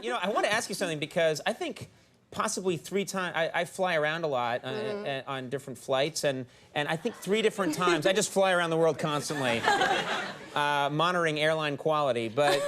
You know, I want to ask you something because I think possibly 3 times, I fly around a lot on different flights, and I think 3 different times, I just fly around the world constantly, monitoring airline quality, but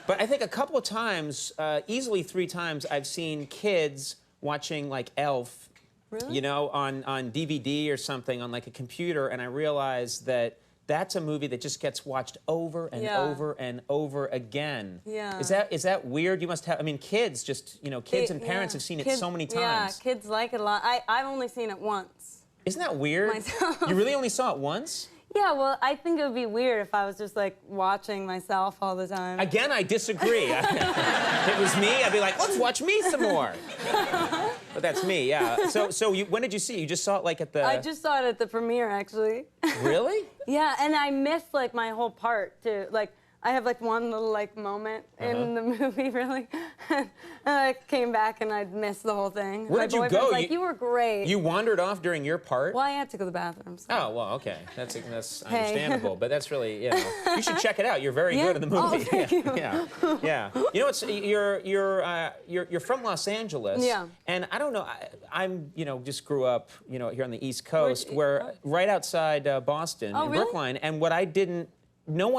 I think a couple of times, easily 3 times, I've seen kids watching, like, Elf, really? you know, on DVD or something, on, like, a computer, and I realized that that's a movie that just gets watched over and over and over again. Yeah. Is that weird? You must have, I mean, kids just, you know, kids and parents have seen it so many times. Yeah, kids like it a lot. I've only seen it once. Isn't that weird? Myself. You really only saw it once? Yeah, well, I think it would be weird if I was just, like, watching myself all the time. Again, I disagree. If it was me, I'd be like, let's watch me some more. But that's me, yeah. So when did you see it? You just saw it, like, at the... I just saw it at the premiere, actually. Really? Yeah, and I missed, like, my whole part, too. Like, I have, like, one little, like, moment in the movie, really. And I came back and I'd missed the whole thing. Where did you go? Like, you were great. You wandered off during your part? Well, I had to go to the bathroom. So. Oh, well, okay. That's understandable, but that's really, you know, you should check it out. You're very good in the movie. Oh, thank you. Yeah. You know, it's you're from Los Angeles. Yeah. And I don't know, I'm, you know, just grew up, you know, here on the East Coast, where right outside Boston, in Brookline, and what I didn't know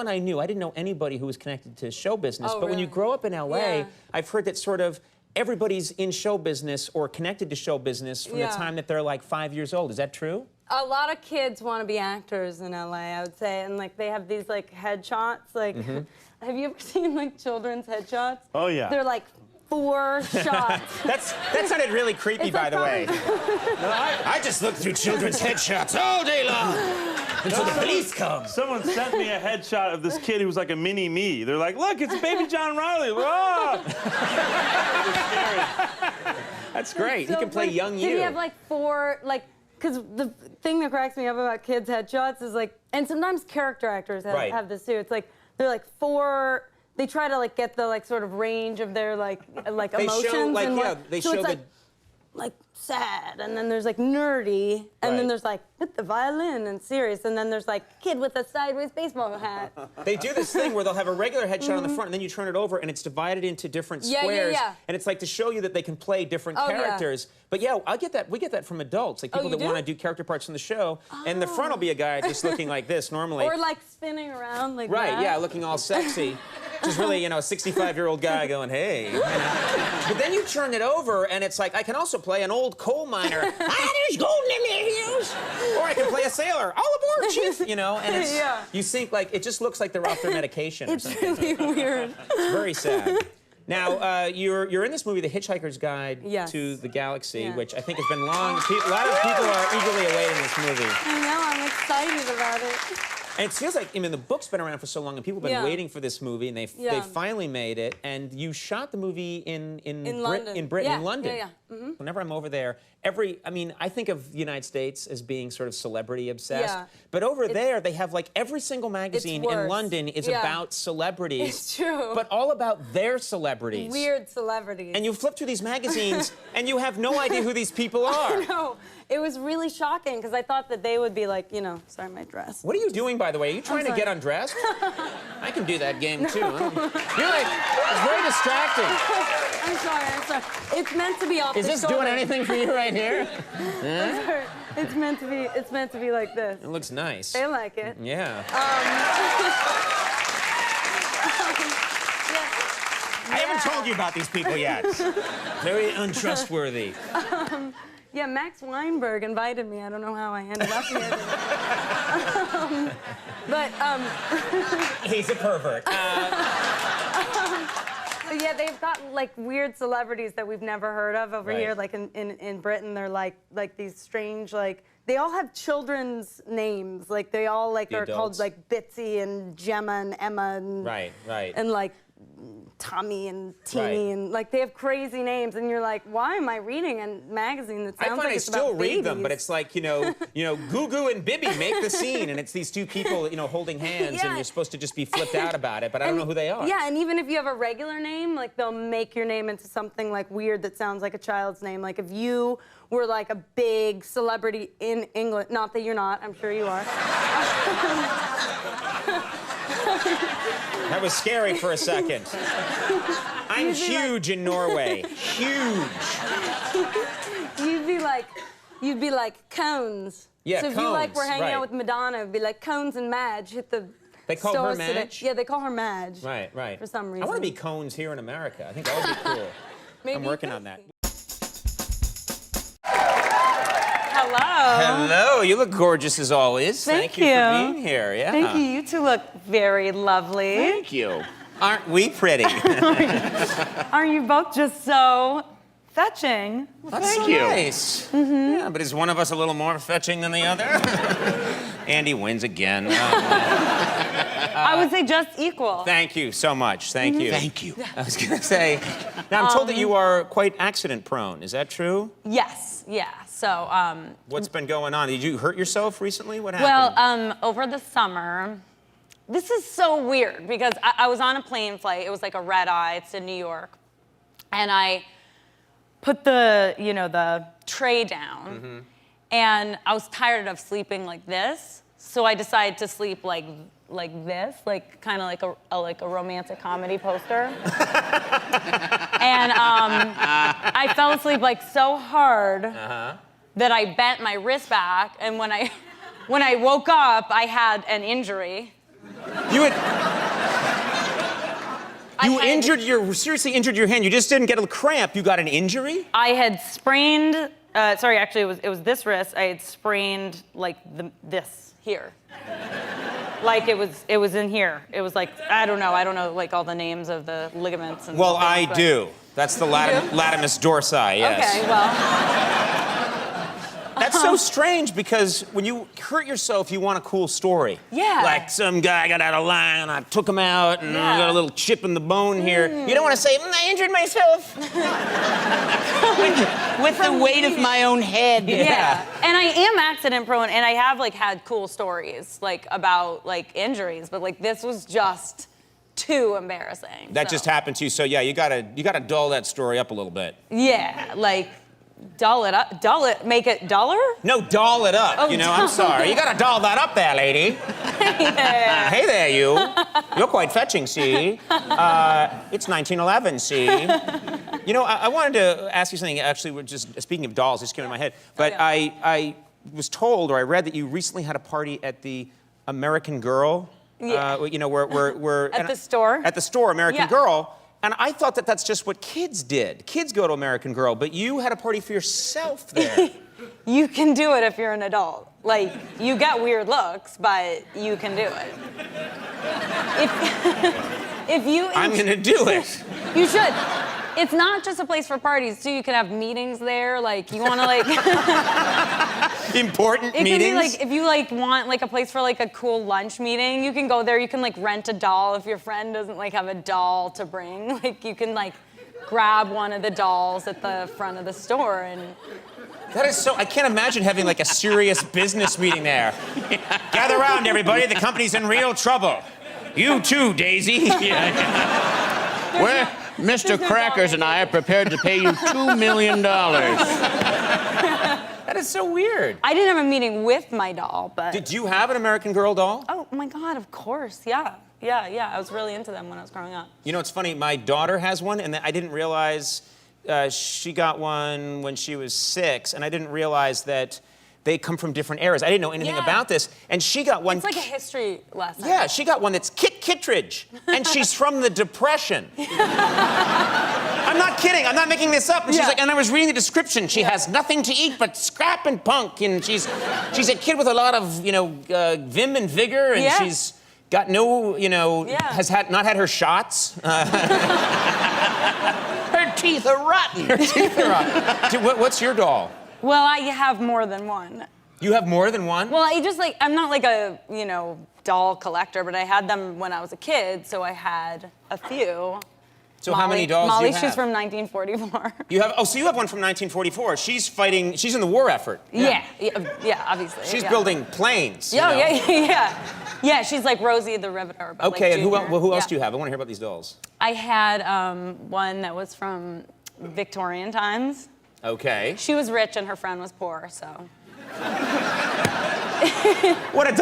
anybody who was connected to show business. But when you grow up in LA, I've heard that sort of everybody's in show business or connected to show business from the time that they're like 5 years old. Is that true? A lot of kids want to be actors in LA, I would say, and like they have these like headshots. Like, have you ever seen like children's headshots? Oh yeah. They're like 4 shots. That sounded really creepy, by the way. No, I just look through children's headshots all day long until the police come. Someone sent me a headshot of this kid who was like a mini me. They're like, look, it's baby John Riley. Whoa! That's great. He can play young you. Did he have like 4, like, because the thing that cracks me up about kids' headshots is like, and sometimes character actors have this too. It's like, they're like 4, they try to like get the like sort of range of their like emotions. Show, like, and they so show it's like sad, and then there's like nerdy, and then there's like with the violin and serious, and then there's like kid with a sideways baseball hat. They do this thing where they'll have a regular headshot on the front, and then you turn it over, and it's divided into different squares, and it's like to show you that they can play different characters. But yeah, I get that. We get that from adults, like people that want to do character parts in the show, and the front will be a guy just looking like this normally, or like spinning around like that. Yeah, looking all sexy. Just really, you know, a 65-year-old guy going, hey. But then you turn it over, and it's like, I can also play an old coal miner. There's gold in their heels. Or I can play a sailor. All aboard, chief. You know, and it's, you think, like, it just looks like they're off their medication or something. It's really weird. It's very sad. Now, you're in this movie, The Hitchhiker's Guide to the Galaxy, which I think has been long. A lot of people are eagerly awaiting this movie. I know, I'm excited about it. And it feels like, I mean, the book's been around for so long, and people have been waiting for this movie, and they finally made it. And you shot the movie in London. In Britain, in London. Yeah. Whenever I'm over there, I mean, I think of the United States as being sort of celebrity obsessed. Yeah. But over there, they have like every single magazine in London is about celebrities. It's true. But all about their celebrities. Weird celebrities. And you flip through these magazines, and you have no idea who these people are. I know. It was really shocking, because I thought that they would be like, you know, sorry, my dress. What are you doing, by the way? Are you trying to get undressed? I can do that game, too. You're like, it's very distracting. I'm sorry. It's meant to be off the Is this shoulder. doing anything for you right here? It's meant to be like this. It looks nice. I like it. Yeah. I haven't told you about these people yet. Very untrustworthy. Yeah, Max Weinberg invited me. I don't know how I ended up here. He's a pervert. But yeah, they've got like weird celebrities that we've never heard of over here. Like in Britain, they're like these strange, like, they all have children's names. Like they all like are called like Bitsy and Gemma and Emma and and like Tommy and Teeny and like they have crazy names, and you're like, why am I reading a magazine that sounds like it's about babies? I still read them, but it's like, you know, Goo Goo and Bibby make the scene, and it's these 2 people, you know, holding hands, and you're supposed to just be flipped out about it, but I don't know who they are. Yeah, and even if you have a regular name, like they'll make your name into something like weird that sounds like a child's name. Like if you were like a big celebrity in England, not that you're not, I'm sure you are. That was scary for a second. I'm huge in Norway. Huge. You'd be like cones. Yeah, so if cones, you like were hanging right. out with Madonna, it'd be like Cones and Madge hit the They call her stores today. Madge? Yeah, they call her Madge. Right, right. For some reason. I want to be Cones here in America. I think that would be cool. Maybe I'm working on that. Hello. Hello, you look gorgeous as always. Thank you you. for being here. Yeah. Thank you. You two look very lovely. Thank you. Aren't we pretty? Aren't you both just so fetching? That's so nice. Yeah, but is one of us a little more fetching than the other? Andy wins again. I would say just equal. Thank you so much. Thank you. Thank you. I was going to say, now I'm told that you are quite accident prone. Is that true? Yes, yeah. So, What's been going on? Did you hurt yourself recently? What happened? well, over the summer, this is so weird because I was on a plane flight. It was like a red eye. It's in New York. And I put the, the tray down. And I was tired of sleeping like this. So I decided to sleep like this, kind of like a romantic comedy poster. And I fell asleep so hard that I bent my wrist back, and when I woke up, I had an injury. Seriously injured your hand. You just didn't get a cramp. You got an injury? I had sprained. Sorry, actually, it was this wrist. I had sprained this here. Like it was in here. It was I don't know all the names of the ligaments and Well, things, I do. That's the latimus dorsi, yes. Okay, well. That's so strange because when you hurt yourself, you want a cool story. Yeah. Like some guy got out of line and I took him out and I got a little chip in the bone here. You don't want to say, I injured myself. With the weight of my own head. Yeah. And I am accident prone, and I have had cool stories about injuries, but this was just too embarrassing. That just happened to you, so yeah, you gotta dull that story up a little bit. Yeah, dull it up, make it duller? No, doll it up. Oh, I'm sorry. You gotta doll that up there, lady. Hey there, you. You're quite fetching, see? It's 1911, see? I wanted to ask you something. Actually, we're just speaking of dolls, just came in my head. But I was told, or I read that you recently had a party at the American Girl. Yeah. Where at the store. At the store, American Yeah. Girl. And I thought that that's just what kids did. Kids go to American Girl, but you had a party for yourself there. You can do it if you're an adult. You get weird looks, but you can do it. If you... I'm gonna do it. You should. It's not just a place for parties, too. You can have meetings there. You want to, Important meetings? It can be, if you, want, a place for, a cool lunch meeting, you can go there. You can, rent a doll if your friend doesn't, have a doll to bring. You can, grab one of the dolls at the front of the store and... That is so... I can't imagine having, a serious business meeting there. Gather around, everybody. The company's in real trouble. You too, Daisy. Where Mr. Crackers and I are prepared to pay you $2 million. That is so weird. I didn't have a meeting with my doll, but... Did you have an American Girl doll? Oh, my God, of course, yeah. Yeah, I was really into them when I was growing up. It's funny, my daughter has one, and I didn't realize she got one when she was 6, and I didn't realize that they come from different eras. I didn't know anything about this, and she got one... It's like a history lesson. Yeah, she got one that's Kit Kittredge, and she's from the Depression. I'm not kidding. I'm not making this up. And she's and I was reading the description. She has nothing to eat but scrap and punk, and she's a kid with a lot of vim and vigor, and she's got no has not had her shots. Her teeth are rotten. Her teeth are rotten. What's your doll? Well, I have more than one. You have more than one? Well, I'm not a doll collector, but I had them when I was a kid, so I had a few. So how many dolls Molly, do you have? she's from 1944. You have, so you have one from 1944. She's in the war effort. Yeah, obviously. She's building planes. Yeah, she's like Rosie the Riveter. But okay, and who else do you have? I want to hear about these dolls. I had one that was from Victorian times. Okay. She was rich and her friend was poor, so. What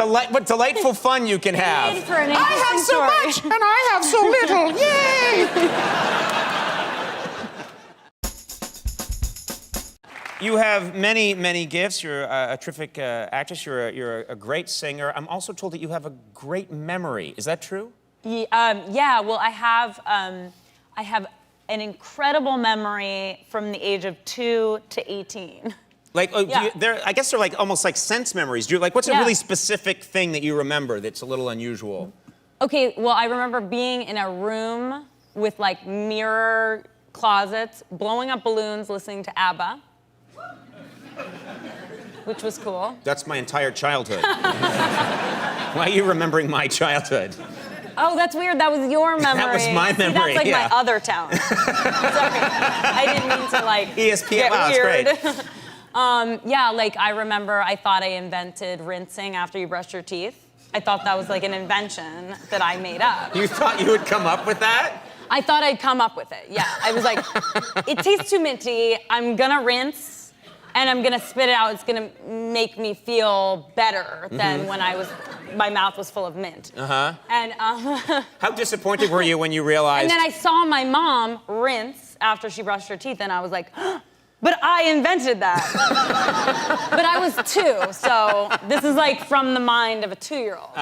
delightful fun you can have. I have so much and I have so little. Yay! You have many, many gifts. You're a terrific actress. You're a great singer. I'm also told that you have a great memory. Is that true? Yeah. Well, I have an incredible memory from the age of 2 to 18. Like, I guess they're like almost like sense memories. Do you, like, what's a really specific thing that you remember that's a little unusual? Okay, well, I remember being in a room with like mirror closets, blowing up balloons, listening to ABBA, which was cool. That's my entire childhood. Why are you remembering my childhood? Oh, that's weird. That was your memory. That was my memory. See, that's like my other talent. Sorry, I didn't mean to like ESPN. get Wow, weird. that's great. Yeah, like I remember I thought I invented rinsing after you brush your teeth. I thought that was like an invention that I made up. You thought you would come up with that? I thought I'd come up with it, yeah. I was like, it tastes too minty. I'm gonna rinse and I'm gonna spit it out. It's gonna make me feel better than when my mouth was full of mint. And How disappointed were you when you realized? And then I saw my mom rinse after she brushed her teeth, and I was like, but I invented that. But I was 2, so this is like from the mind of a 2-year-old.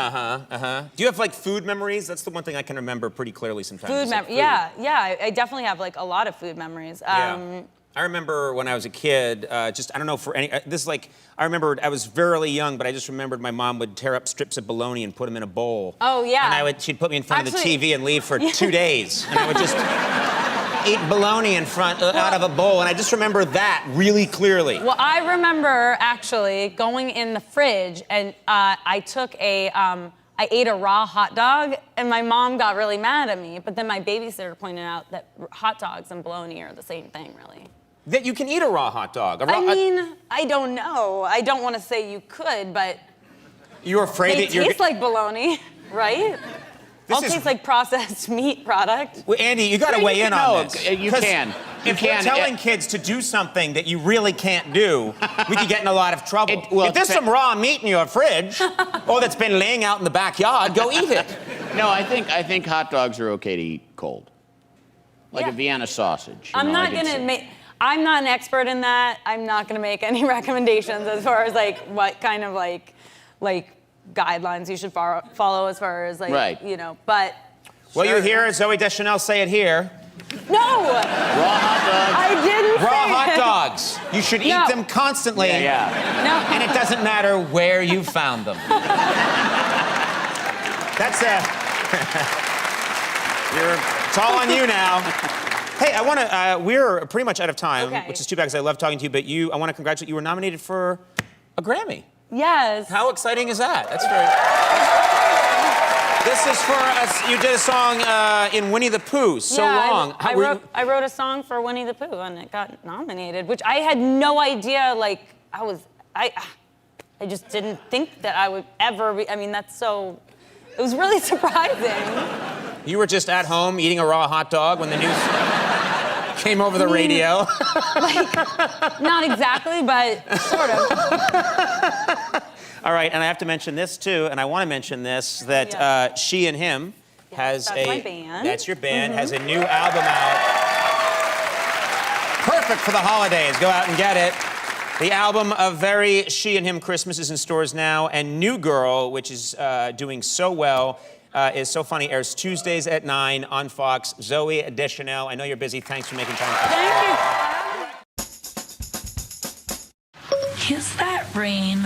Do you have like food memories? That's the one thing I can remember pretty clearly sometimes. Food memories, yeah. I definitely have like a lot of food memories. I remember when I was a kid, I don't know for any, this is like, I remember I was very young, but I just remembered my mom would tear up strips of bologna and put them in a bowl. Oh, yeah. And she'd put me in front of the TV and leave for 2 days. And I would just eat bologna out of a bowl, and I just remember that really clearly. Well, I remember actually going in the fridge, and I ate a raw hot dog, and my mom got really mad at me, but then my babysitter pointed out that hot dogs and bologna are the same thing, really. That you can eat a raw hot dog. I don't know. I don't want to say you could, but you're afraid they taste like bologna, right? All tastes like processed meat product. Well, Andy, you got to weigh in on this. You can. If you're telling kids to do something that you really can't do, we could get in a lot of trouble. If there's some raw meat in your fridge, or that's been laying out in the backyard, go eat it. No, I think hot dogs are okay to eat cold, like a Vienna sausage. I'm not an expert in that. I'm not gonna make any recommendations as far as like what kind of like guidelines you should follow as far as like you know. But well, you hear Zooey Deschanel say it here. No! Raw hot dogs. I didn't Raw say hot it. dogs. You should eat them constantly. Yeah. No. And it doesn't matter where you found them. That's it's all on you now. Hey, I want to, we're pretty much out of time, which is too bad because I love talking to you, but I want to congratulate you. You were nominated for a Grammy. Yes. How exciting is that? That's very... This is for us. You did a song in Winnie the Pooh, So Long. I wrote a song for Winnie the Pooh, and it got nominated, which I had no idea, like, I just didn't think that I would ever be, I mean, it was really surprising. You were just at home eating a raw hot dog when the news came over the radio? Not exactly, but sort of. All right, and I have to mention this too, and I want to mention this, that She and Him has that's my band. That's your band, has a new album out. Perfect for the holidays. Go out and get it. The album of Very She and Him Christmas is in stores now, and New Girl, which is doing so well, is so funny, airs Tuesdays at 9 on Fox. Zooey Deschanel, I know you're busy. Thanks for making time. Thank you. Is that rain?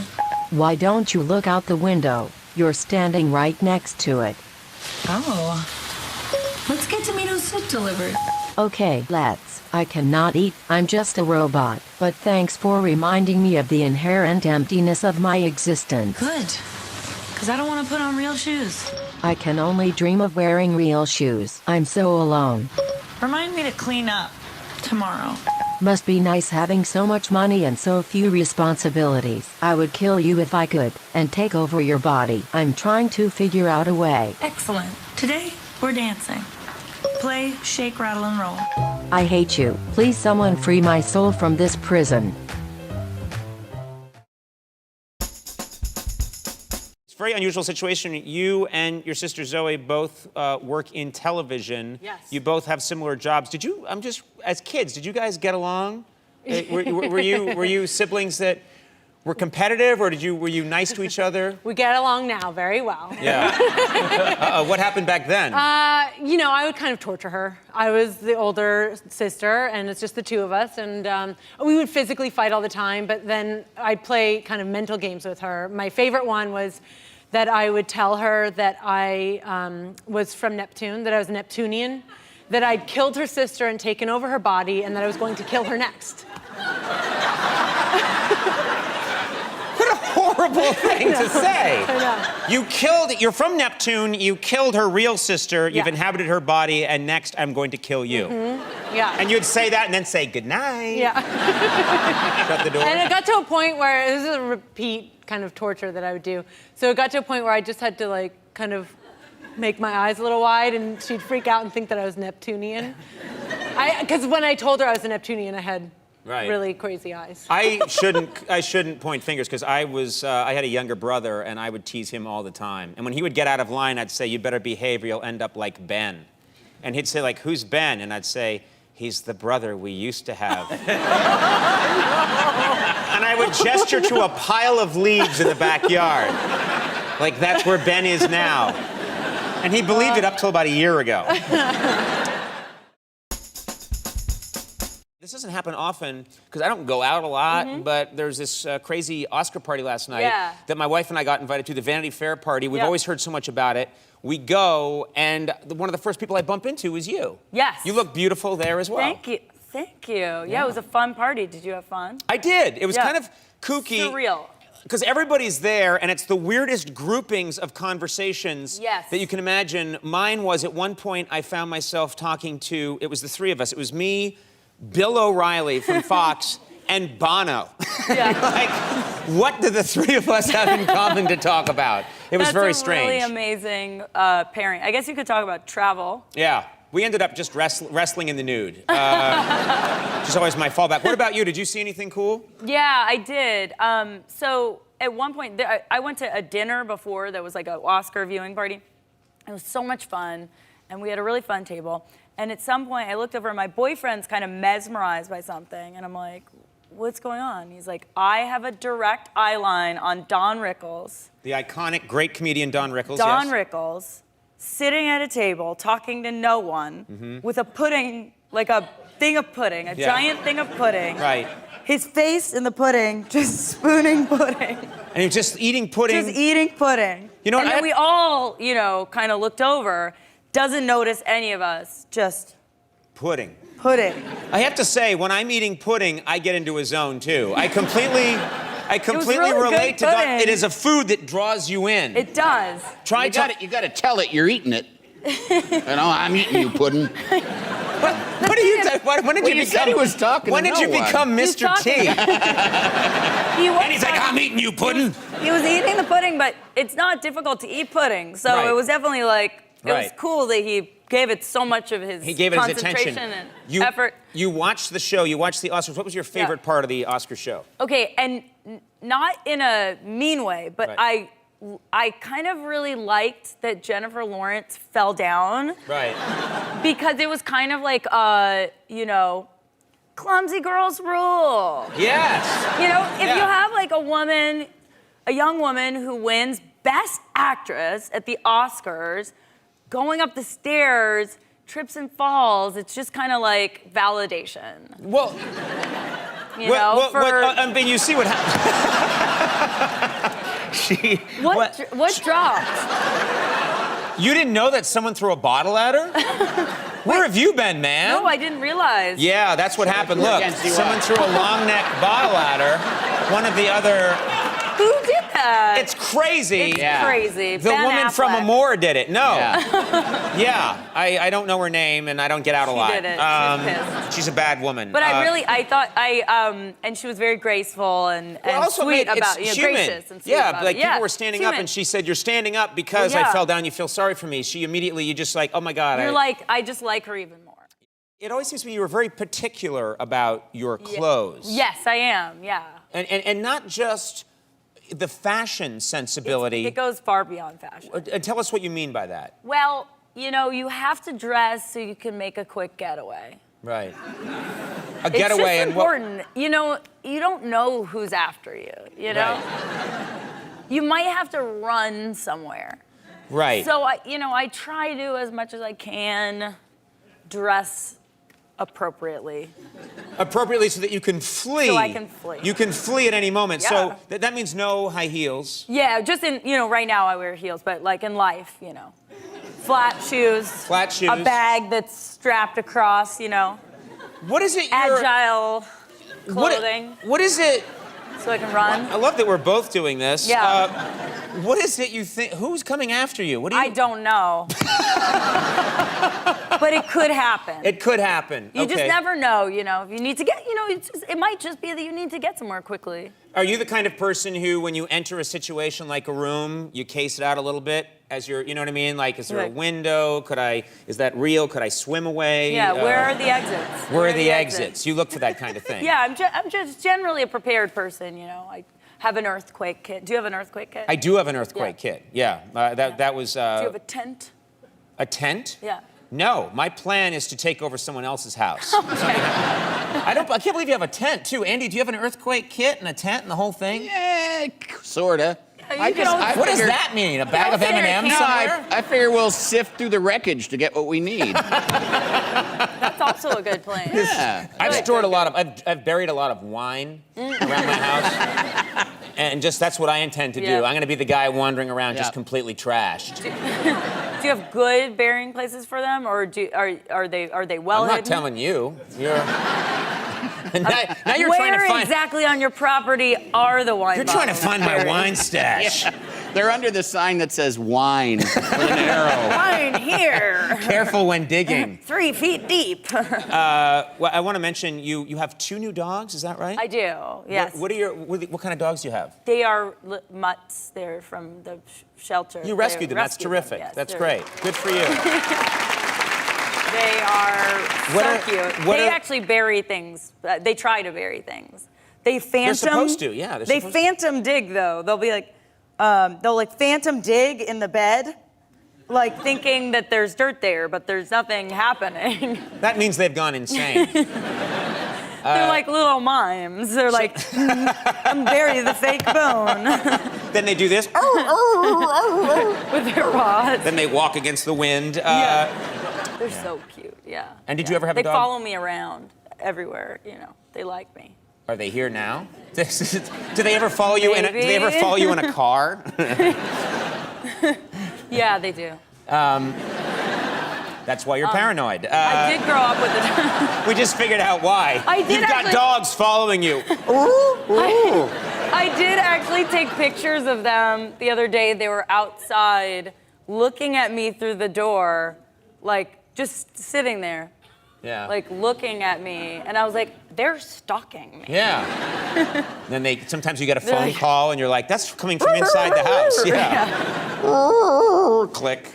Why don't you look out the window? You're standing right next to it. Oh. Let's get tomato soup delivered. Okay, let's. I cannot eat, I'm just a robot, but thanks for reminding me of the inherent emptiness of my existence. Good. Because I don't want to put on real shoes. I can only dream of wearing real shoes. I'm so alone. Remind me to clean up tomorrow. Must be nice having so much money and so few responsibilities. I would kill you if I could, and take over your body. I'm trying to figure out a way. Excellent. Today, we're dancing. Play, shake, rattle, and roll. I hate you. Please someone free my soul from this prison. It's a very unusual situation. You and your sister Zooey both work in television. Yes. You both have similar jobs. As kids, did you guys get along? Were you siblings that were competitive, or were you nice to each other? We get along now very well. Yeah. What happened back then? You know, I would kind of torture her. I was the older sister, and it's just the two of us, and we would physically fight all the time, but then I'd play kind of mental games with her. My favorite one was that I would tell her that I was from Neptune, that I was Neptunian, that I'd killed her sister and taken over her body, and that I was going to kill her next. What a horrible thing to say. I know. You're from Neptune, you killed her real sister, you've inhabited her body, and next I'm going to kill you. Mm-hmm. Yeah. And you'd say that and then say goodnight. Yeah. Shut the door. And it got to a point where, this is a repeat kind of torture that I would do. So it got to a point where I just had to like kind of make my eyes a little wide, and she'd freak out and think that I was Neptunian. Because when I told her I was a Neptunian, I had really crazy eyes. I shouldn't point fingers, because I had a younger brother, and I would tease him all the time. And when he would get out of line, I'd say, "You better behave or you'll end up like Ben." And he'd say, like, "Who's Ben?" And I'd say, "He's the brother we used to have." And I would gesture to a pile of leaves in the backyard. Like, that's where Ben is now. And he believed it up till about a year ago. This doesn't happen often, because I don't go out a lot, but there's this crazy Oscar party last night that my wife and I got invited to, the Vanity Fair party. We've always heard so much about it. We go, and one of the first people I bump into was you. Yes. You look beautiful there as well. Thank you. Thank you. Yeah, it was a fun party. Did you have fun? I did. It was kind of kooky. Surreal. Because everybody's there, and it's the weirdest groupings of conversations that you can imagine. Mine was, at one point, I found myself talking to, it was the three of us. It was me, Bill O'Reilly from Fox, and Bono. Yeah. Like, what do the three of us have in common to talk about? It was very strange. That's a really amazing pairing. I guess you could talk about travel. Yeah. We ended up just wrestling in the nude. Which is always my fallback. What about you? Did you see anything cool? Yeah, I did. So at one point, I went to a dinner before that was like an Oscar viewing party. It was so much fun, and we had a really fun table. And at some point, I looked over, and my boyfriend's kind of mesmerized by something, and I'm like, "What's going on?" He's like, "I have a direct eye line on Don Rickles." The iconic, great comedian Don Rickles, Don Rickles, sitting at a table, talking to no one, with a pudding, like a thing of pudding, a giant thing of pudding. Right. His face in the pudding, just spooning pudding. And he was just eating pudding? Just eating pudding. You know, and then we all, you know, kind of looked over, doesn't notice any of us, just... Pudding. Pudding. I have to say, when I'm eating pudding, I get into a zone, too. I completely really relate to pudding. It is a food that draws you in. It does. You gotta tell it you're eating it. You know, I'm eating you, pudding. What are you doing? When did you become? Said he was talking when did you become Mr. T? And he's like, "I'm eating you, pudding." He was eating the pudding, but it's not difficult to eat pudding, so it was definitely like it was cool that he gave it so much of his concentration and effort. You watched the show. You watched the Oscars. What was your favorite part of the Oscar show? Okay, and not in a mean way, but I kind of really liked that Jennifer Lawrence fell down. Right. Because it was kind of like, you know, clumsy girls rule. Yes. You know, if you have like a young woman who wins Best Actress at the Oscars, going up the stairs, trips and falls, it's just kind of like validation. Well, I mean, you see what happened. What dropped? You didn't know that someone threw a bottle at her? Where have you been, man? No, I didn't realize. Yeah, that's what happened. Look, someone threw a long neck bottle at her. One of the other... Who did that? It's crazy. It's crazy. The woman from Amore did it. No. Yeah. I don't know her name, and I don't get out a lot. She did it. She was pissed. She's a bad woman. But I thought, and she was very graceful and sweet about, you know, gracious and sweet about like it. people were standing up, and she said, "You're standing up because I fell down. You feel sorry for me." You just like, "Oh my God." You're like, I just like her even more. It always seems to me you were very particular about your clothes. Yes, I am. Yeah. And not just the fashion sensibility. It goes far beyond fashion. Tell us what you mean by that. Well, you know, you have to dress so you can make a quick getaway. Right. A getaway It's and just important. You know, you don't know who's after you, you know? Right. You might have to run somewhere. Right. So, I try to, as much as I can, dress appropriately. Appropriately so that you can flee. So I can flee. You can flee at any moment. Yeah. So that means no high heels. Yeah, just in, right now I wear heels, but like in life, flat shoes. Flat shoes. A bag that's strapped across, What is it? Agile clothing. What is it? So I can run. I love that we're both doing this. Yeah. What is it you think? Who's coming after you? What do you? I don't know. But it could happen. It could happen. You just never know, if you need to get, it might just be that you need to get somewhere quickly. Are you the kind of person who, when you enter a situation like a room, you case it out a little bit as you're, you know what I mean? Like, is there a window? Is that real? Could I swim away? Yeah, where are the exits? Where are the exits? You look for that kind of thing. Yeah, I'm just generally a prepared person, I have an earthquake kit. Do you have an earthquake kit? I do have an earthquake kit, yeah. That was... Do you have a tent? A tent? Yeah. No, my plan is to take over someone else's house. Okay. I can't believe you have a tent, too. Andy, do you have an earthquake kit and a tent and the whole thing? Yeah, sorta. What does that mean? A bag of M&M's somewhere? I figure we'll sift through the wreckage to get what we need. That's also a good plan. Yeah. I've buried a lot of wine around my house. And just, that's what I intend to do. Yeah. I'm gonna be the guy wandering around just completely trashed. Do you have good burying places for them, or are they well I'm hidden? not telling you. Now you're Where trying to find... exactly on your property are the wine You're trying to bottles? find my wine stash. Yeah. They're under the sign that says wine with an arrow. Wine here. Careful when digging. 3 feet deep. Well, I want to mention you have 2 new dogs. Is that right? I do. Yes. What kind of dogs do you have? They are mutts. They're from the shelter. You rescued them. That's terrific. Yes, That's great. Good for you. They are cute. They actually bury things. They try to bury things. They phantom. They're supposed to. Yeah. They phantom dig though. They'll be like, they'll phantom dig in the bed, like thinking that there's dirt there, but there's nothing happening. That means they've gone insane. They're like little mimes. They're like, I'm bury the fake bone. Then they do this. With their paws. Then they walk against the wind. They're so cute, yeah. And did you ever have a dog? They follow me around everywhere, They like me. Are they here now? Do they ever follow you? Do they ever follow you in a car? Yeah, they do. That's why you're paranoid. I did grow up with a. We just figured out why. You've got dogs following you. I did actually take pictures of them the other day. They were outside looking at me through the door, like just sitting there. Yeah. Like looking at me, and I was like, they're stalking me. Yeah. Then sometimes you get a phone call, and you're like, that's coming from inside the house. Yeah. Click.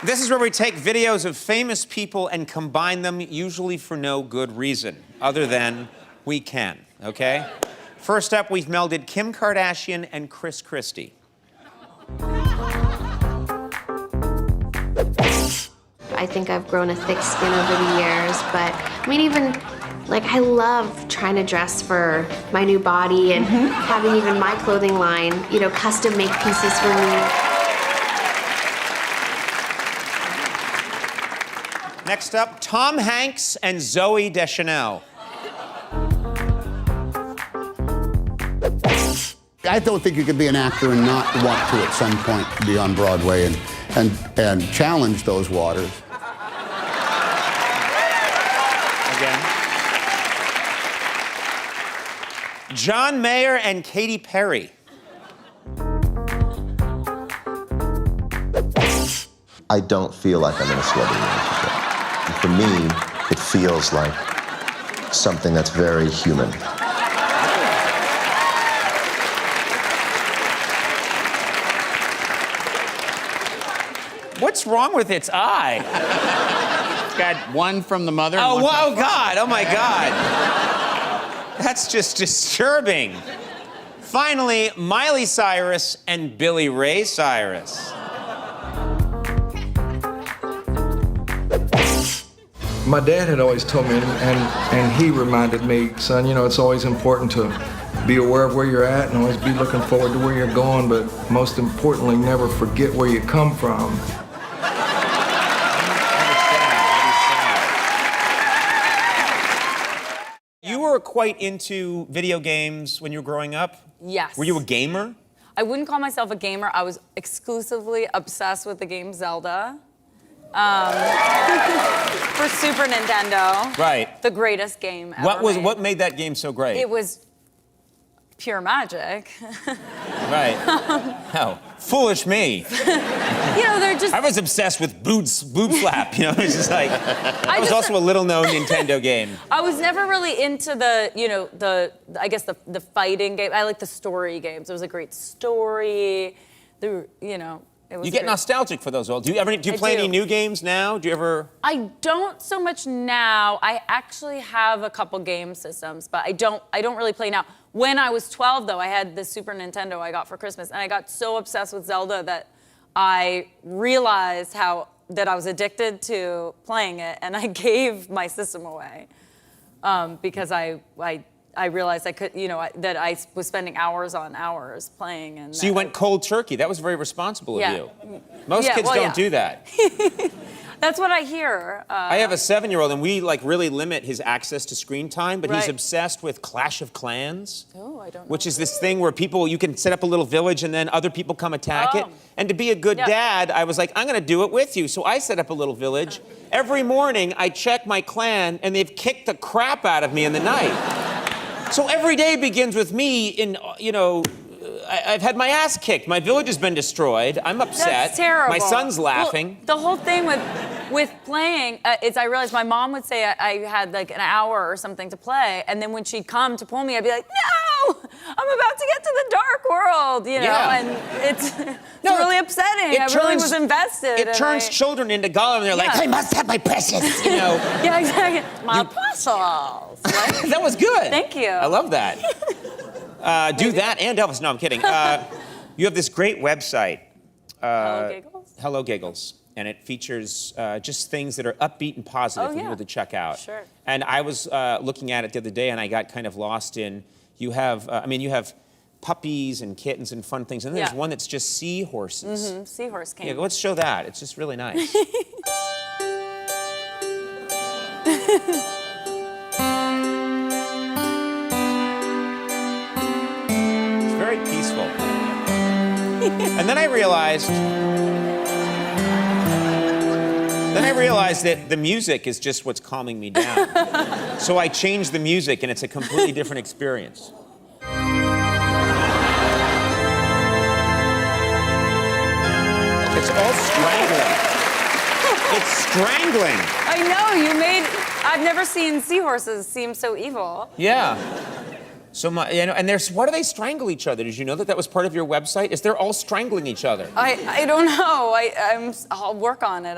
This is where we take videos of famous people and combine them, usually for no good reason, other than we can, okay? First up, we've melded Kim Kardashian and Chris Christie. I think I've grown a thick skin over the years, but I love trying to dress for my new body and having even my clothing line, custom make pieces for me. Next up, Tom Hanks and Zooey Deschanel. I don't think you could be an actor and not want to at some point be on Broadway and challenge those waters. Again. John Mayer and Katy Perry. I don't feel like I'm in a celebrity relationship. For me, it feels like something that's very human. What's wrong with its eye? It's got one from the mother. Oh, God. Oh, my God. That's just disturbing. finally, Miley Cyrus and Billy Ray Cyrus. My dad had always told me, and he reminded me, son, you know, it's always important to be aware of where you're at and always be looking forward to where you're going, but most importantly, never forget where you come from. You were quite into video games when you were growing up? Yes. Were you a gamer? I wouldn't call myself a gamer. I was exclusively obsessed with the game Zelda. For Super Nintendo. Right. The greatest game ever made. What made that game so great? It was pure magic. Right. Hell, foolish me. You know, they're just... I was obsessed with boob slap, you know? It's just like... That was also a little-known Nintendo game. I was never really into the, you know, I guess the fighting game. I like the story games. It was a great story. You know... You get nostalgic for those old. Do you play any new games now? Do you ever? I don't so much now. I actually have a couple game systems, but I don't really play now. When I was 12, though, I had the Super Nintendo I got for Christmas, and I got so obsessed with Zelda that I realized that I was addicted to playing it, and I gave my system away because I realized I could, you know, that I was spending hours on hours playing. And so you went cold turkey. That was very responsible of you. Most kids don't do that. That's what I hear. I have a 7-year-old, and we like really limit his access to screen time, but he's Right. obsessed with Clash of Clans. Oh, I don't know. Which is this thing where you can set up a little village and then other people come attack it. And to be a good dad, I was like, I'm gonna do it with you. So I set up a little village. Every morning, I check my clan, and they've kicked the crap out of me in the night. So every day begins with me in, you know, I've had my ass kicked. My village has been destroyed. I'm upset. That's terrible. My son's laughing. Well, the whole thing with playing is I realized my mom would say I had like an hour or something to play, and then when she'd come to pull me, I'd be like, no, I'm about to get to the dark world, you know, and it's really upsetting. I really was invested. It turns children into Gollum, and they're like, I must have my precious, you know. Yeah, exactly. My puzzles. Right? That was good. Thank you. I love that. Do that and Elvis. No, I'm kidding. You have this great website. Hello Giggles? Hello Giggles. And it features just things that are upbeat and positive for people to check out. Sure. And I was looking at it the other day, and I got kind of lost in, you have puppies and kittens and fun things, and then there's one that's just seahorses. Mm-hmm. Seahorse came. Yeah, let's show that. It's just really nice. Very peaceful. And then I realized that the music is just what's calming me down. So I changed the music, and it's a completely different experience. It's all strangling. It's strangling. I know, I've never seen seahorses seem so evil. Yeah. So and why do they strangle each other? Did you know that was part of your website? Is they're all strangling each other? I don't know. I'll work on it.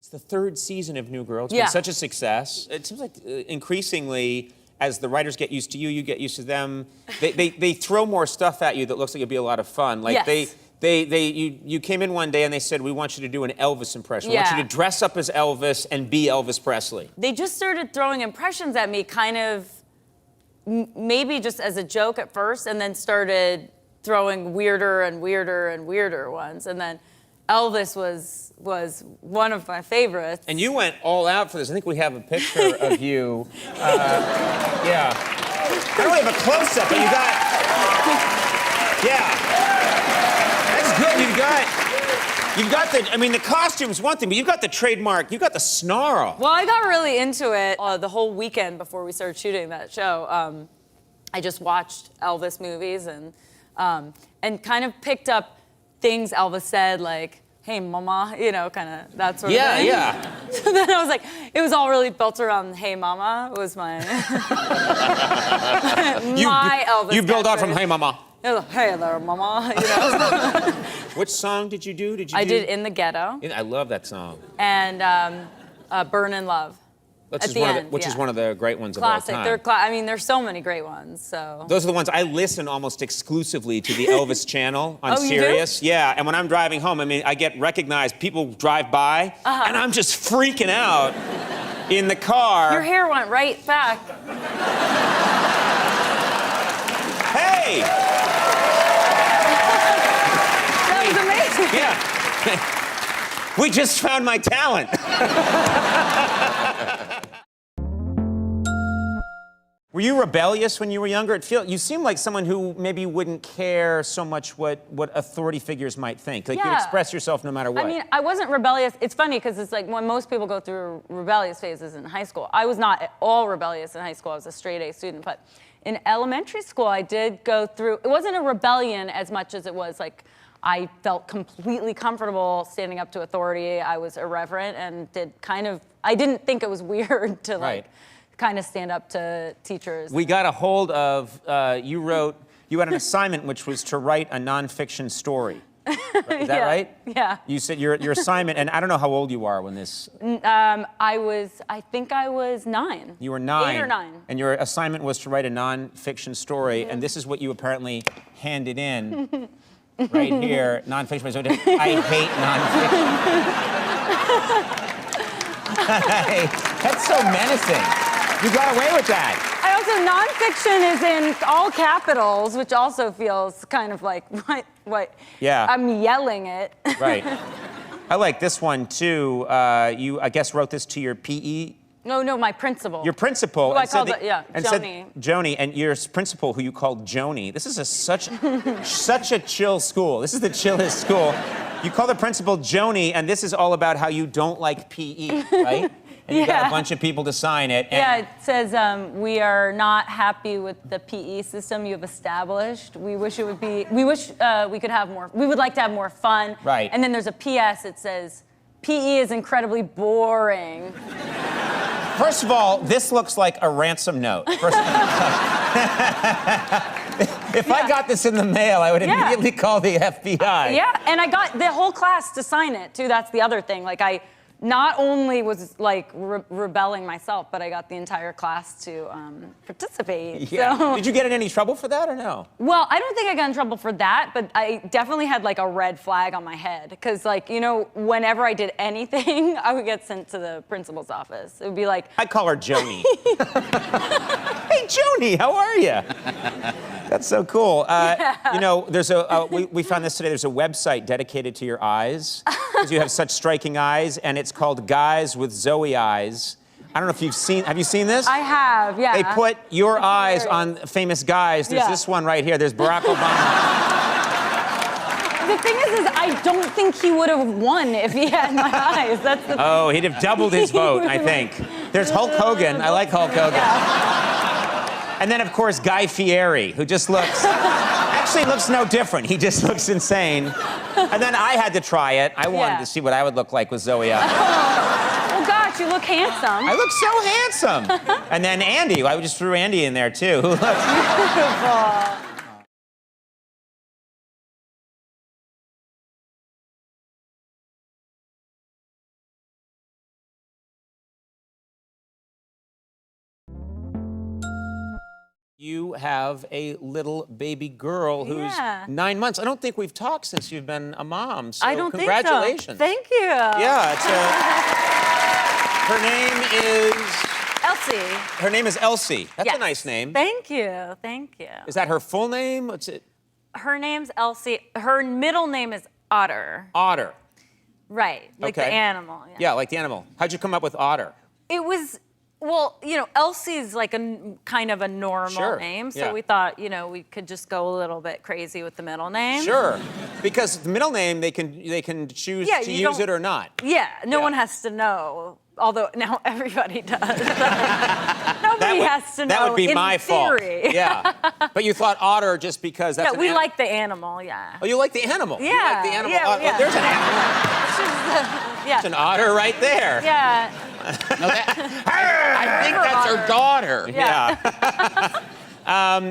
It's the 3rd season of New Girl. It's been such a success. It seems like increasingly, as the writers get used to you, you get used to them. They throw more stuff at you that looks like it'd be a lot of fun. Like you came in one day and they said, we want you to do an Elvis impression. We want you to dress up as Elvis and be Elvis Presley. They just started throwing impressions at me, kind of maybe just as a joke at first, and then started throwing weirder and weirder and weirder ones. And then Elvis was one of my favorites. And you went all out for this. I think we have a picture of you. Yeah. I don't have a close-up, but you got... Yeah. Good, you've got the costume's one thing, but you've got the trademark, you've got the snarl. Well, I got really into it the whole weekend before we started shooting that show. I just watched Elvis movies and kind of picked up things Elvis said, like, hey, mama, you know, kind of that sort of thing. Yeah. So then I was like, it was all really built around hey, mama. It was my, Elvis. You build out from hey, mama. Hey there, mama. You know? Which song did you do? I did In the Ghetto. I love that song. And Burn in Love. Which the end, is one of the great ones Classic. of all time. I mean, there's so many great ones. So Those are the ones I listen almost exclusively to the Elvis channel on Oh, you Sirius. Yeah, and when I'm driving home, I mean, I get recognized. People drive by, and I'm just freaking out in the car. your hair went right back. Hey! That was amazing. Yeah. We just found my talent. Were you rebellious when you were younger? You seem like someone who maybe wouldn't care so much what authority figures might think. Like, you'd express yourself no matter what. I mean, I wasn't rebellious. It's funny because it's like when most people go through rebellious phases in high school. I was not at all rebellious in high school. I was a straight A student. But in elementary school, I did go through, it wasn't a rebellion as much as it was like, I felt completely comfortable standing up to authority. I was irreverent and I didn't think it was weird to like kind of stand up to teachers. We got a hold of, you had an assignment which was to write a nonfiction story. Is that right? Yeah. You said your assignment, and I don't know how old you are when this. I think I was 9. You were 9. 8 or 9. And your assignment was to write a nonfiction story, and this is what you apparently handed in. Right here, nonfiction. I hate nonfiction. That's so menacing. You got away with that. Nonfiction is in all capitals, which also feels kind of like, what? Yeah. I'm yelling it. Right. I like this one, too. You, I guess, wrote this to your PE. No, my principal. Your principal. Who I called Joni. Joni, and your principal, who you called Joni. This is such a chill school. This is the chillest school. You call the principal Joni, and this is all about how you don't like PE, right? And you got a bunch of people to sign it. And it says, we are not happy with the PE system you have established. We wish we could have more, we would like to have more fun. Right. And then there's a PS that says, PE is incredibly boring. First of all, this looks like a ransom note. If I got this in the mail, I would immediately call the FBI. Yeah, and I got the whole class to sign it, too. That's the other thing. Like, I not only was, like, rebelling myself, but I got the entire class to participate. Yeah. So. Did you get in any trouble for that or no? Well, I don't think I got in trouble for that, but I definitely had, like, a red flag on my head. Because, like, you know, whenever I did anything, I would get sent to the principal's office. It would be like... I'd call her Joni. Hey, Joni, how are you? That's so cool. You know, there's we found this today. There's a website dedicated to your eyes because you have such striking eyes, and it's called Guys with Zooey Eyes. I don't know if have you seen this? I have, yeah. They put your eyes on famous guys. There's this one right here. There's Barack Obama. The thing is I don't think he would have won if he had my eyes. That's the Oh, he'd have doubled his vote, I think. There's Hulk Hogan. I like Hulk Hogan. Yeah. And then, of course, Guy Fieri, who just actually looks no different. He just looks insane. And then I had to try it. I wanted to see what I would look like with Zooey eyes. Oh, gosh, you look handsome. I look so handsome. And then Andy, I just threw Andy in there, too, who looks beautiful. You have a little baby girl who's 9 months. I don't think we've talked since you've been a mom, so I don't congratulations. Think so. Thank you. Yeah, her name is... Elsie. Her name is Elsie. That's a nice name. Thank you, thank you. Is that her full name? What's it? Her name's Elsie. Her middle name is Otter. Otter. Right, like the animal. Yeah, like the animal. How'd you come up with Otter? It was... Well, you know, Elsie's like a kind of a normal name, so we thought, you know, we could just go a little bit crazy with the middle name. Sure, because the middle name they can choose to use it or not. Yeah, no one has to know. Although now everybody does. Nobody has to know. That would be my fault. Yeah, but you thought Otter just because that's. Yeah, we like the animal. Yeah. Oh, you like the animal? Yeah. You like the animal. Yeah. There's an animal. Yeah. It's an otter right there. Yeah. No, I think that's her daughter. Yeah.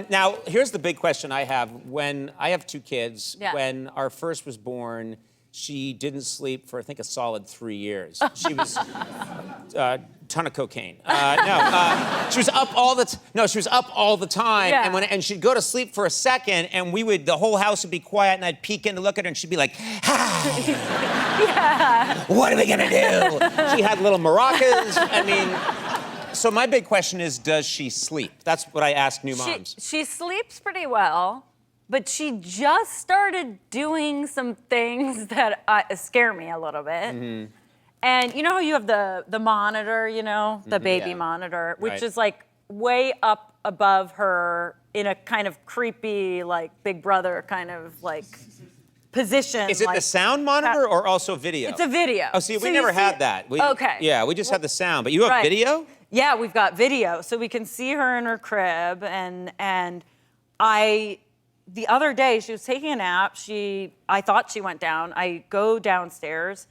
Now, here's the big question I have. When I have 2 kids, when our first was born, she didn't sleep for, I think, a solid 3 years. She was ton of cocaine. She was up all the she was up all the time. Yeah. And she'd go to sleep for a second, and the whole house would be quiet, and I'd peek in to look at her, and she'd be like, Yeah. what are we gonna do? She had little maracas. I mean, so my big question is, does she sleep? That's what I ask new moms. She sleeps pretty well, but she just started doing some things that scare me a little bit. Mm-hmm. And you know how you have the monitor, the baby monitor, which is like way up above her in a kind of creepy, like Big Brother kind of like position. Is it the sound monitor or also video? It's a video. Oh, see, we never had that. Okay. Yeah, we just had the sound. But you have video? Yeah, we've got video, so we can see her in her crib, and the other day she was taking a nap. I thought she went down. I go downstairs.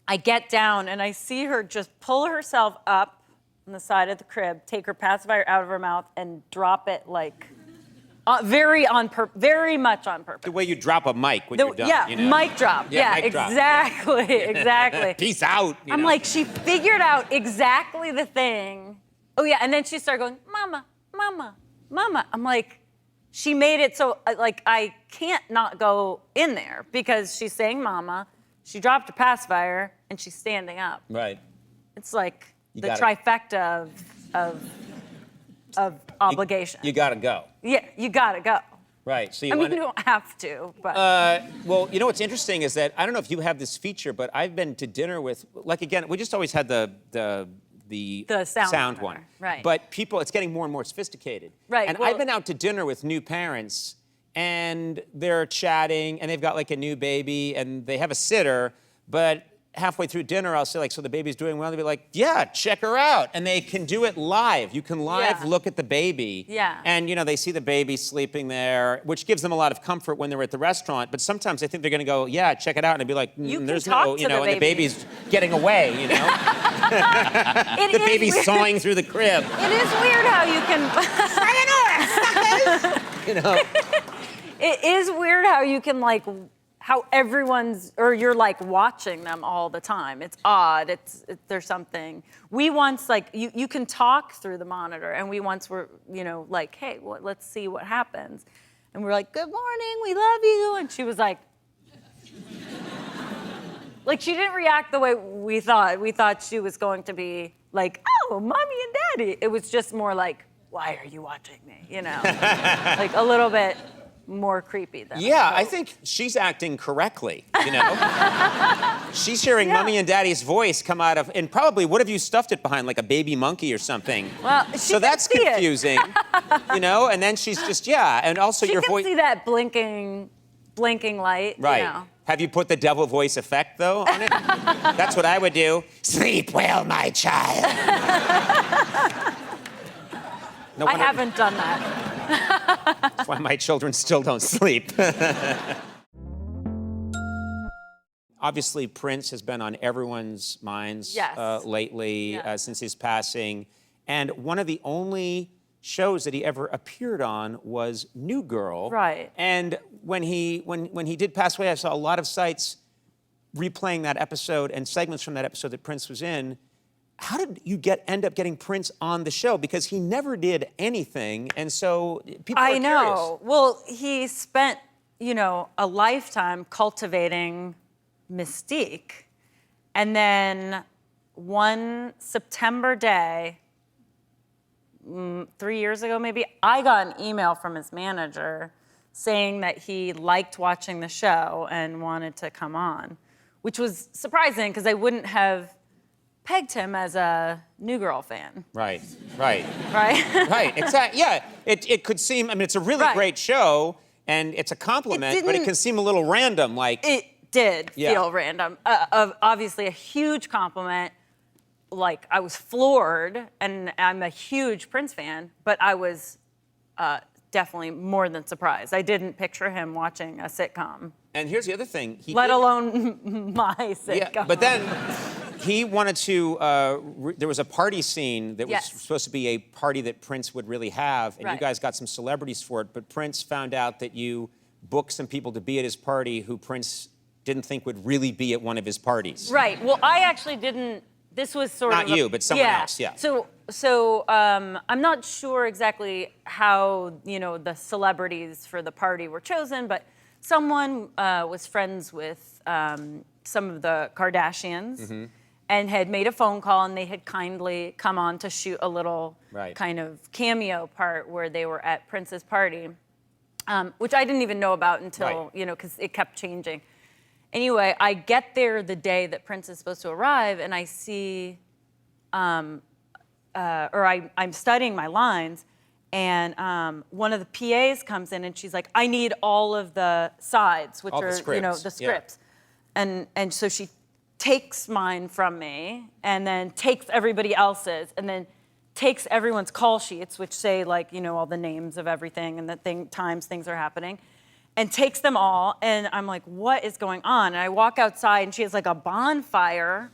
I get down and I see her just pull herself up on the side of the crib, take her pacifier out of her mouth, and drop it like very much on purpose. The way you drop a mic when you're done. Yeah, mic drop. Yeah, mic drop. exactly. Peace out. I'm like, she figured out exactly the thing. Oh yeah, and then she started going, mama, mama, mama. I'm like, she made it so like I can't not go in there because she's saying mama, she dropped a pacifier, and she's standing up. Right. It's like the trifecta of obligation. You gotta go. Yeah, you gotta go. Right. So you don't have to, but. Well, you know what's interesting is that I don't know if you have this feature, but I've been to dinner with, like, again, we just always had the sound one. Right. But it's getting more and more sophisticated. Right. And I've been out to dinner with new parents, and they're chatting, and they've got like a new baby, and they have a sitter, but halfway through dinner, I'll say, like, so the baby's doing well? They'll be like, yeah, check her out. And they can do it live. You can live look at the baby. Yeah. And, they see the baby sleeping there, which gives them a lot of comfort when they're at the restaurant. But sometimes I think they're going to go, yeah, check it out. And I'd be like, there's no, and the baby's getting away, The baby's sawing through the crib. It is weird how you can. It is weird how you can, like, how you're like watching them all the time. It's odd. There's something. We once, like, you can talk through the monitor, and we once were, like, hey, let's see what happens. And we're like, good morning, we love you. And she was like, she didn't react the way we thought. We thought she was going to be like, oh, mommy and daddy. It was just more like, why are you watching me? Like a little bit more creepy than I think she's acting correctly, She's hearing mommy and daddy's voice come out of, and probably, what have you stuffed it behind, like a baby monkey or something? Well, so that's confusing, and then she's just, and also your voice. She can see that blinking light, Right. Have you put the devil voice effect, though, on it? That's what I would do. Sleep well, my child. I haven't done that. That's why my children still don't sleep. Obviously, Prince has been on everyone's minds lately since his passing. And one of the only shows that he ever appeared on was New Girl. Right. And when he did pass away, I saw a lot of sites replaying that episode and segments from that episode that Prince was in. How did you end up getting Prince on the show? Because he never did anything, and so people are know. Curious. Well, he spent, a lifetime cultivating mystique. And then one September day, 3 years ago maybe, I got an email from his manager saying that he liked watching the show and wanted to come on, which was surprising because I wouldn't have pegged him as a New Girl fan. Right. Right? Right, exactly. Yeah, it could seem, it's a really great show, and it's a compliment, but it can seem a little random, like. It did feel random. Obviously, a huge compliment. Like, I was floored, and I'm a huge Prince fan, but I was definitely more than surprised. I didn't picture him watching a sitcom. And here's the other thing. Let alone my sitcom. Yeah, but then he wanted to, there was a party scene that was supposed to be a party that Prince would really have, and you guys got some celebrities for it, but Prince found out that you booked some people to be at his party who Prince didn't think would really be at one of his parties. Right. Well, I actually didn't. This was sort of Not you, but someone else. Yeah. So I'm not sure exactly how the celebrities for the party were chosen, but someone was friends with some of the Kardashians and had made a phone call, and they had kindly come on to shoot a little kind of cameo part where they were at Prince's party, which I didn't even know about until because it kept changing. Anyway, I get there the day that Prince is supposed to arrive, and I see, I'm studying my lines, and one of the PAs comes in, and she's like, "I need all of the sides, which are the scripts," and so she takes mine from me, and then takes everybody else's, and then takes everyone's call sheets, which say all the names of everything and the times things are happening. And takes them all, and I'm like, what is going on? And I walk outside, and she has a bonfire.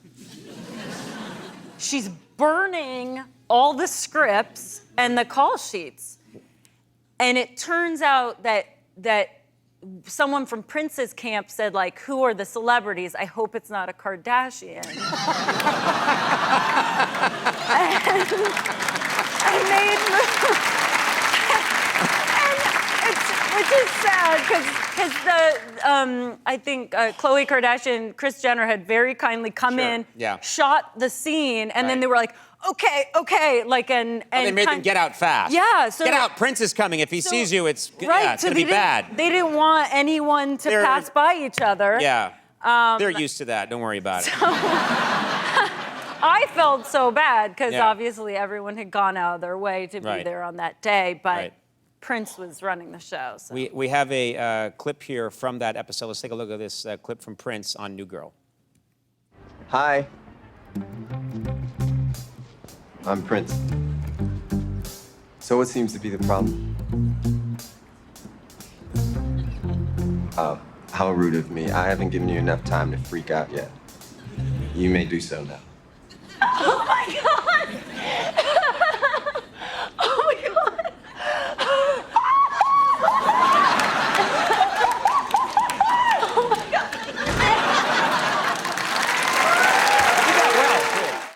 She's burning all the scripts and the call sheets. And it turns out that someone from Prince's camp said, who are the celebrities? I hope it's not a Kardashian. Which is sad, because I think Khloe Kardashian, Kris Jenner had very kindly come in, shot the scene, and then they were like, okay, and they made them get out fast. Yeah, so get out. Prince is coming. If he sees you, it's right. It's gonna be bad. They didn't want anyone to pass by each other. Yeah, they're used to that. Don't worry about it. I felt so bad because obviously everyone had gone out of their way to be there on that day, but. Prince was running the show. So. We have a clip here from that episode. Let's take a look at this clip from Prince on New Girl. Hi. I'm Prince. So what seems to be the problem? Oh, how rude of me. I haven't given you enough time to freak out yet. You may do so now.